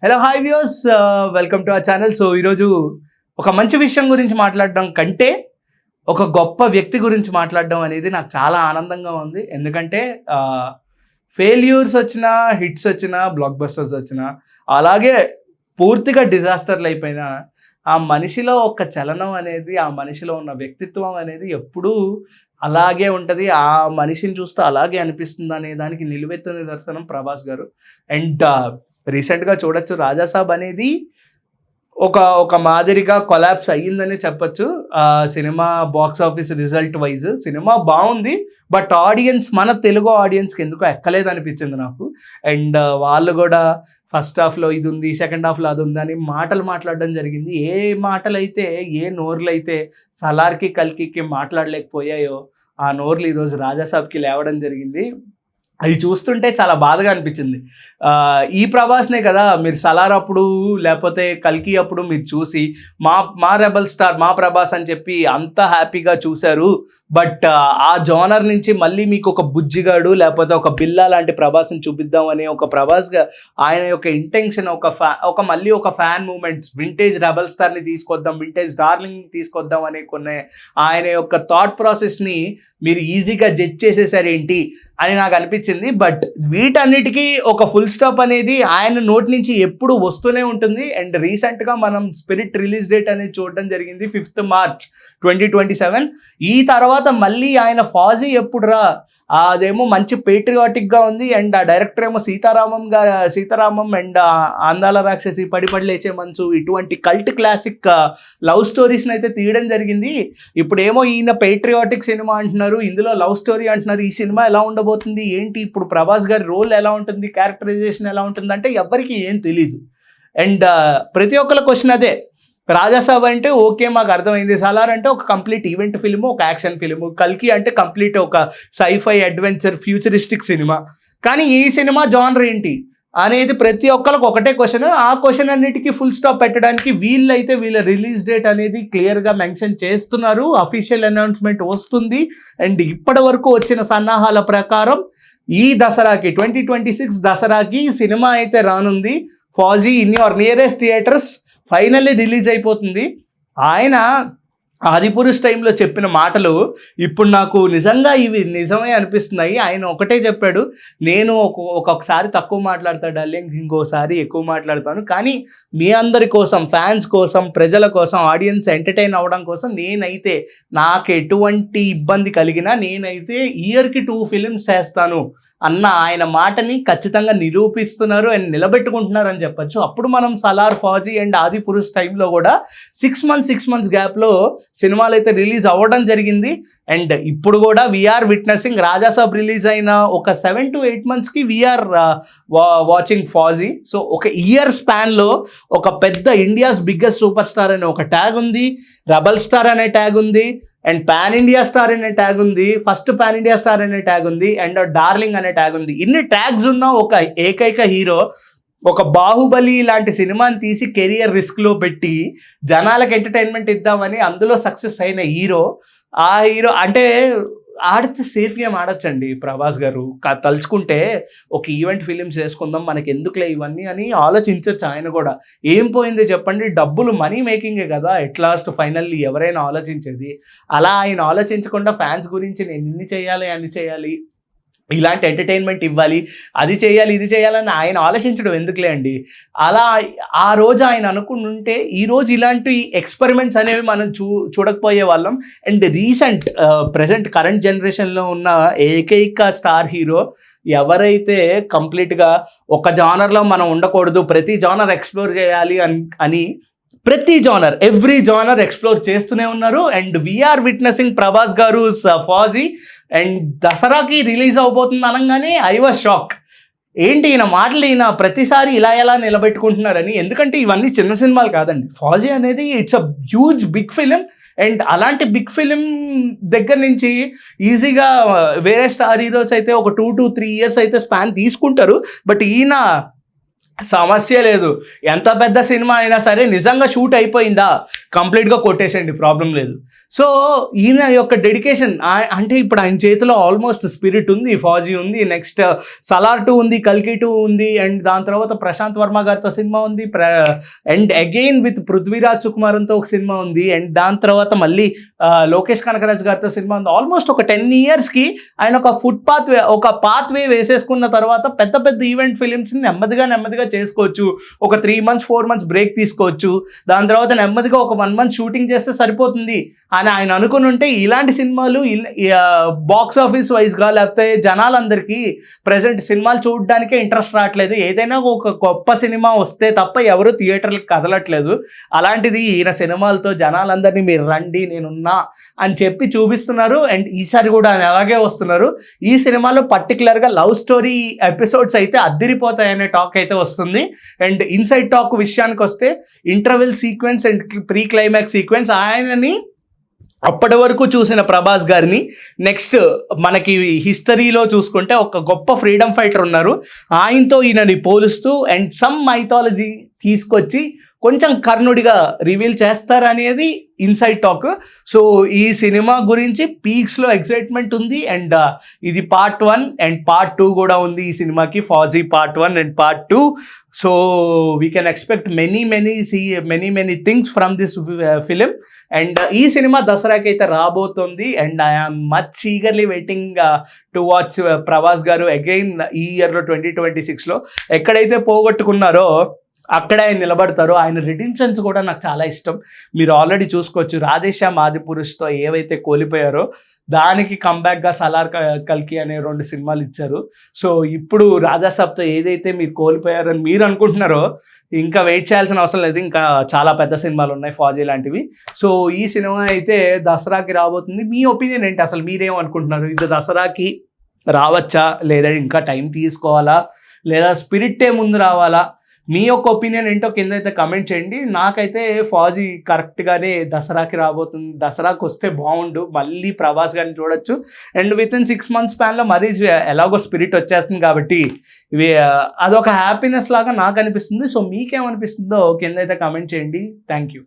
Hello hi viewers, welcome to our channel. So ఈరోజు ఒక మంచి విషయం గురించి మాట్లాడడం కంటే ఒక గొప్ప వ్యక్తి గురించి మాట్లాడడం అనేది నాకు చాలా ఆనందంగా ఉంది. ఎందుకంటే ఫెయిల్యూర్స్ వచ్చినా, హిట్స్ వచ్చినా, బ్లాక్ బస్టర్స్ వచ్చినా, అలాగే పూర్తిగా డిజాస్టర్లు అయిపోయినా ఆ మనిషిలో ఒక చలనం అనేది, ఆ మనిషిలో ఉన్న వ్యక్తిత్వం అనేది ఎప్పుడూ అలాగే ఉంటుంది. ఆ మనిషిని చూస్తే అలాగే అనిపిస్తుంది అనే దానికి నిలువెత్తు నిదర్శనం ప్రభాస్ గారు. అండ్ రీసెంట్గా చూడొచ్చు, రాజాసాబ్ అనేది ఒక మాదిరిగా కొలాప్స్ అయ్యిందని చెప్పొచ్చు. Cinema box office result wise cinema బాగుంది, బట్ ఆడియన్స్, మన తెలుగు ఆడియన్స్కి ఎందుకో ఎక్కలేదు అనిపించింది నాకు. అండ్ వాళ్ళు కూడా ఫస్ట్ హాఫ్లో ఇది ఉంది, సెకండ్ హాఫ్లో అది ఉంది అని మాటలు మాట్లాడడం జరిగింది. ఏ మాటలైతే, ఏ నోర్లైతే సలార్కి కల్కికి మాట్లాడలేకపోయాయో ఆ నోర్లు ఈరోజు రాజాసాబ్కి లేవడం జరిగింది. అవి చూస్తుంటే చాలా బాధగా అనిపించింది. ఈ ప్రభాస్నే కదా మీరు సలార్ అప్పుడు లేకపోతే కల్కి అప్పుడు మీరు చూసి మా రెబల్ స్టార్ మా ప్రభాస్ అని చెప్పి అంత హ్యాపీగా చూశారు. బట్ ఆ జోనర్ నుంచి మళ్ళీ మీకు ఒక బుజ్జిగాడు లేకపోతే ఒక బిల్లా లాంటి ప్రభాస్ని చూపిద్దాం అనే ఒక ప్రభాస్గా ఆయన యొక్క ఇంటెన్షన్, మళ్ళీ ఒక ఫ్యాన్ మూమెంట్స్, వింటేజ్ రెబల్ స్టార్ని తీసుకొద్దాం, వింటేజ్ డార్లింగ్ తీసుకొద్దాం అనే కొన్ని ఆయన యొక్క థాట్ ప్రాసెస్ని మీరు ఈజీగా జడ్జ్ చేసేసారేంటి అని నాకు అనిపించింది. బట్ వీటన్నిటికీ ఒక ఫుల్ స్టాప్ అనేది ఆయన నోటి నుంచి ఎప్పుడు వస్తూనే ఉంటుంది. అండ్ రీసెంట్గా మనం స్పిరిట్ రిలీజ్ డేట్ అనేది చూడడం జరిగింది, 5th March 2027. ఈ తర్వాత మళ్ళీ ఆయన ఫాజీ ఎప్పుడు రా, అదేమో మంచి పేట్రియాటిక్గా ఉంది. అండ్ ఆ డైరెక్టర్ ఏమో సీతారామం అండ్ అందాల రాక్షసి, పడి లేచే మనసు, ఇటువంటి కల్ట్ క్లాసిక్ లవ్ స్టోరీస్ని అయితే తీయడం జరిగింది. ఇప్పుడేమో ఈయన పేట్రియాటిక్ సినిమా అంటున్నారు, ఇందులో లవ్ స్టోరీ అంటున్నారు. ఈ సినిమా ఎలా ఉండబోతుంది ఏంటి, ఇప్పుడు ప్రభాస్ గారి రోల్ ఎలా ఉంటుంది, క్యారెక్టరైజేషన్ ఎలా ఉంటుంది అంటే ఎవ్వరికి ఏం తెలీదు. అండ్ ప్రతి ఒక్కళ్ళ క్వశ్చన్ అదే, రాజాసాబ్ అంటే ఓకే మాకు అర్థమైంది, సలార్ అంటే ఒక కంప్లీట్ ఈవెంట్ ఫిల్ము, ఒక యాక్షన్ ఫిల్ము, కల్కి అంటే కంప్లీట్ ఒక సైఫై అడ్వెంచర్ ఫ్యూచరిస్టిక్ సినిమా. కానీ ఈ సినిమా జానర్ ఏంటి అనేది ప్రతి ఒక్కరికి ఒకటే క్వశ్చన్. ఆ క్వశ్చన్ అన్నిటికీ ఫుల్ స్టాప్ పెట్టడానికి వీళ్ళైతే వీళ్ళ రిలీజ్ డేట్ అనేది క్లియర్గా మెన్షన్ చేస్తున్నారు. అఫీషియల్ అనౌన్స్మెంట్ వస్తుంది. అండ్ ఇప్పటి వరకు వచ్చిన సన్నాహాల ప్రకారం ఈ దసరాకి 2026 దసరాకి సినిమా అయితే రానుంది. Fauji in your nearest theatres finally release అయిపోతుంది. ఆయన ఆదిపురుష్ టైంలో చెప్పిన మాటలు ఇప్పుడు నాకు నిజంగా ఇవి నిజమే అనిపిస్తున్నాయి. ఆయన ఒకటే చెప్పాడు, నేను ఒక్కొక్కసారి తక్కువ మాట్లాడతాడు డార్లింగ్, ఇంకోసారి ఎక్కువ మాట్లాడతాను, కానీ మీ అందరి కోసం, ఫ్యాన్స్ కోసం, ప్రజల కోసం, ఆడియన్స్ ఎంటర్టైన్ అవ్వడం కోసం నేనైతే నాకు ఎటువంటి ఇబ్బంది కలిగినా నేనైతే ఇయర్కి 2 films చేస్తాను అన్న ఆయన మాటని ఖచ్చితంగా నిరూపిస్తున్నారు అండ్ నిలబెట్టుకుంటున్నారు అని చెప్పచ్చు. అప్పుడు మనం సలార్, ఫాజీ అండ్ ఆదిపురుష్ టైంలో కూడా 6 months గ్యాప్లో సినిమాలు అయితే రిలీజ్ అవ్వడం జరిగింది. అండ్ ఇప్పుడు కూడా వీఆర్ విట్నెసింగ్, రాజాసాబ్ రిలీజ్ అయిన ఒక 7 to 8 monthsకి we are watching Fauji. So ఒక ఇయర్ స్పాన్లో ఒక పెద్ద ఇండియాస్ బిగ్గెస్ట్ సూపర్ స్టార్ అనే ఒక ట్యాగ్ ఉంది, రెబల్ స్టార్ అనే ట్యాగ్ ఉంది, అండ్ పాన్ ఇండియా స్టార్ అనే ట్యాగ్ ఉంది, ఫస్ట్ పాన్ ఇండియా స్టార్ అనే ట్యాగ్ ఉంది, అండ్ డార్లింగ్ అనే ట్యాగ్ ఉంది. ఇన్ని ట్యాగ్స్ ఉన్న ఒక ఏకైక హీరో ఒక బాహుబలి లాంటి సినిమాని తీసి కెరియర్ రిస్క్లో పెట్టి జనాలకు ఎంటర్టైన్మెంట్ ఇద్దామని అందులో సక్సెస్ అయిన హీరో. ఆ హీరో అంటే ఆడితే సేఫ్ గేమ్ ఆడొచ్చండి ప్రభాస్ గారు. తలుచుకుంటే ఒక ఈవెంట్ ఫిలిమ్స్ చేసుకుందాం, మనకి ఎందుకులే ఇవన్నీ అని ఆలోచించవచ్చు. ఆయన కూడా ఏం పోయింది చెప్పండి, డబ్బులు, మనీ మేకింగే కదా ఎట్ లాస్ట్ ఫైనల్లీ ఎవరైనా ఆలోచించేది. అలా ఆయన ఆలోచించకుండా ఫ్యాన్స్ గురించి నేను ఇన్ని చేయాలి, అన్ని చేయాలి, ఇలాంటి ఎంటర్టైన్మెంట్ ఇవ్వాలి, అది చేయాలి, ఇది చేయాలని ఆయన ఆలోచించడం ఎందుకులే అండి. అలా ఆ రోజు ఆయన అనుకుంటుంటే ఈరోజు ఇలాంటి ఎక్స్పెరిమెంట్స్ అనేవి మనం చూడకపోయే వాళ్ళం. అండ్ ప్రజెంట్ కరెంట్ జనరేషన్లో ఉన్న ఏకైక స్టార్ హీరో ఎవరైతే కంప్లీట్గా ఒక జానర్లో మనం ఉండకూడదు, ప్రతి జానర్ ఎక్స్ప్లోర్ చేయాలి అని ప్రతి జానర్, ఎవ్రీ జానర్ ఎక్స్ప్లోర్ చేస్తూనే ఉన్నారు. అండ్ వీఆర్ విట్నెసింగ్ ప్రభాస్ గారు ఫాజీ. అండ్ దసరాకి రిలీజ్ అవబోతుంది అనగానే ఐ వాజ్ షాక్, ఏంటి ఈయన మాటలు, ఈయన ప్రతిసారి ఇలా ఎలా నిలబెట్టుకుంటున్నారని. ఎందుకంటే ఇవన్నీ చిన్న సినిమాలు కాదండి. ఫాజీ అనేది it's a huge big film. And అలాంటి బిగ్ ఫిలిం దగ్గర నుంచి ఈజీగా వేరే స్టార్ హీరోస్ అయితే ఒక 2 to 3 years అయితే స్పాన్ తీసుకుంటారు. బట్ ఈయన సమస్య లేదు. ఎంత పెద్ద సినిమా అయినా సరే నిజంగా షూట్ అయిపోయిందా కంప్లీట్గా కొట్టేసేయండి, ప్రాబ్లం లేదు. సో ఈయన యొక్క డెడికేషన్ అంటే ఇప్పుడు ఆయన చేతిలో ఆల్మోస్ట్ స్పిరిట్ ఉంది, ఫాజీ ఉంది, నెక్స్ట్ సలార్ 2 ఉంది, కల్కి 2 ఉంది, అండ్ దాని తర్వాత ప్రశాంత్ వర్మ గారితో సినిమా ఉంది, అండ్ అగైన్ విత్ పృథ్వీరాజ్ సుకుమారంతో ఒక సినిమా ఉంది, అండ్ దాని తర్వాత మళ్ళీ లోకేష్ కనకరాజ్ గారితో సినిమా ఉంది. ఆల్మోస్ట్ ఒక 10 yearsకి ఆయన ఒక పాత్వే వేసేసుకున్న తర్వాత పెద్ద పెద్ద ఈవెంట్ ఫిలిమ్స్ని నెమ్మదిగా చేసుకోవచ్చు. ఒక 3 months 4 months బ్రేక్ తీసుకోవచ్చు. దాని తర్వాత నెమ్మదిగా ఒక 1 month షూటింగ్ చేస్తే సరిపోతుంది అని ఆయన అనుకుని ఉంటే ఇలాంటి సినిమాలు బాక్స్ ఆఫీస్ వైజ్గా లేకపోతే జనాలందరికీ ప్రజెంట్ సినిమాలు చూడడానికే ఇంట్రెస్ట్ రావట్లేదు. ఏదైనా ఒక గొప్ప సినిమా వస్తే తప్ప ఎవరు థియేటర్లకు కదలట్లేదు. అలాంటిది ఈయన సినిమాలతో జనాలందరినీ మీరు రండి నేనున్నా అని చెప్పి చూపిస్తున్నారు. అండ్ ఈసారి కూడా అలాగే వస్తున్నారు. ఈ సినిమాలో పర్టికులర్గా లవ్ స్టోరీ ఎపిసోడ్స్ అయితే అద్దిరిపోతాయనే టాక్ అయితే వస్తుంది. అండ్ ఇన్సైడ్ టాక్ విషయానికి వస్తే interval sequence and pre climax sequence ఆయనని అప్పటి వరకు చూసిన ప్రభాస్ గారిని నెక్స్ట్ మనకి హిస్టరీలో చూసుకుంటే ఒక గొప్ప ఫ్రీడమ్ ఫైటర్ ఉన్నారు, ఆయనతో ఈయనని పోలుస్తూ అండ్ సమ్ మైథాలజీ తీసుకొచ్చి కొంచెం కర్ణుడిగా రివీల్ చేస్తారనేది ఇన్సైడ్ టాక్. సో ఈ సినిమా గురించి పీక్స్లో ఎక్సైట్మెంట్ ఉంది. అండ్ ఇది Part 1 అండ్ Part 2 కూడా ఉంది ఈ సినిమాకి, Fauji Part 1 and Part 2. So we can expect many things from this film. And ఈ సినిమా దసరాకి అయితే రాబోతుంది. And I'm much eagerly waiting to watch Prabhas గారు అగైన్ ఈ ఇయర్లో 2026లో ఎక్కడైతే పోగొట్టుకున్నారో అక్కడే ఆయన నిలబడతారు. ఆయన రిడెంప్షన్స్ కూడా నాకు చాలా ఇష్టం. మీరు ఆల్రెడీ చూసుకోవచ్చు, రాధేశ్యామ్ ఆదిపురుష్తో ఏవైతే కోల్పోయారో దానికి కంబ్యాక్గా సలార్ కల్కి అనే 2 సినిమాలు ఇచ్చారు. సో ఇప్పుడు రాజాసాబ్తో ఏదైతే మీరు కోల్పోయారని మీరు అనుకుంటున్నారో ఇంకా వెయిట్ చేయాల్సిన అవసరం లేదు. ఇంకా చాలా పెద్ద సినిమాలు ఉన్నాయి ఫాజీ లాంటివి. సో ఈ సినిమా అయితే దసరాకి రాబోతుంది. మీ ఒపీనియన్ ఏంటి? అసలు మీరేమనుకుంటున్నారు? ఇది దసరాకి రావచ్చా, లేదా ఇంకా టైం తీసుకోవాలా, లేదా స్పిరిట్టే ముందు రావాలా? మీ యొక్క ఒపీనియన్ ఏంటో కింద అయితే కమెంట్ చేయండి. నాకైతే ఫాజీ కరెక్ట్గానే దసరాకి రాబోతుంది. దసరాకి వస్తే బాగుండు, మళ్ళీ ప్రభాస్ గారిని చూడొచ్చు. అండ్ వితిన్ 6 months స్పాన్లో మరీ ఎలాగో స్పిరిట్ వచ్చేస్తుంది కాబట్టి ఇవి అదొక హ్యాపీనెస్ లాగా నాకు అనిపిస్తుంది. సో మీకేమనిపిస్తుందో కింద అయితే కమెంట్ చేయండి. Thank you.